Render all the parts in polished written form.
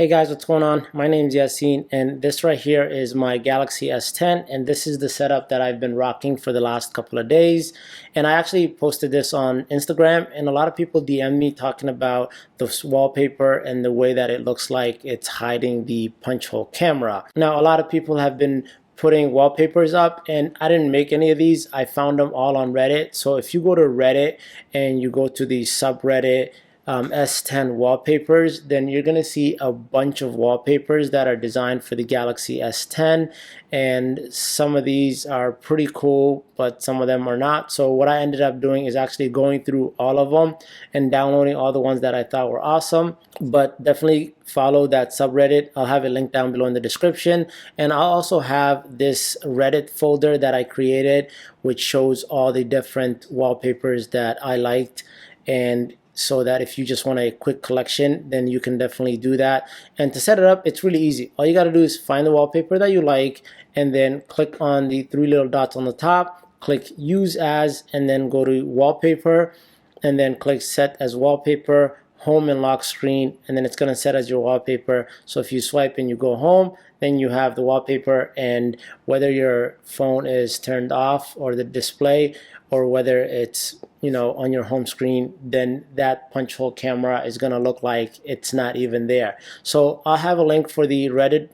Hey guys, what's going on? My name is Yassine, and this right here is my Galaxy S10, and this is the setup that I've been rocking for the last couple of days. And I actually posted this on Instagram, and a lot of people DM me talking about this wallpaper and the way that it looks like it's hiding the punch hole camera. Now, a lot of people have been putting wallpapers up, and I didn't make any of these. I found them all on Reddit. So if you go to Reddit and you go to the subreddit S10 wallpapers, then you're gonna see a bunch of wallpapers that are designed for the Galaxy S10, and some of these are pretty cool, but some of them are not. So what I ended up doing is actually going through all of them and downloading all the ones that I thought were awesome. But definitely follow that subreddit. I'll have it linked down below in the description, and I'll also have this Reddit folder that I created which shows all the different wallpapers that I liked, and so that if you just want a quick collection, then you can definitely do that. And to set it up, it's really easy. All you got to do is find the wallpaper that you like, and then click on the three little dots on the top, click use as, and then go to wallpaper, and then click set as wallpaper, home and lock screen, and then it's going to set as your wallpaper. So if you swipe and you go home, then you have the wallpaper, and whether your phone is turned off or the display, or whether it's on your home screen, then that punch hole camera is gonna look like it's not even there. So I'll have a link for the Reddit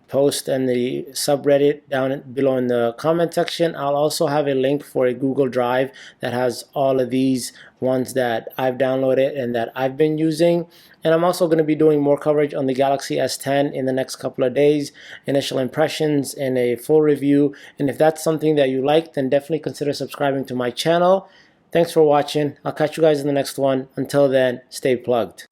post and the subreddit down below in the comment section. I'll also have a link for a Google Drive that has all of these ones that I've downloaded and that I've been using. And I'm also going to be doing more coverage on the Galaxy S10 in the next couple of days, initial impressions and a full review. And if that's something that you like, then definitely consider subscribing to my channel. Thanks for watching. I'll catch you guys in the next one. Until then, stay plugged.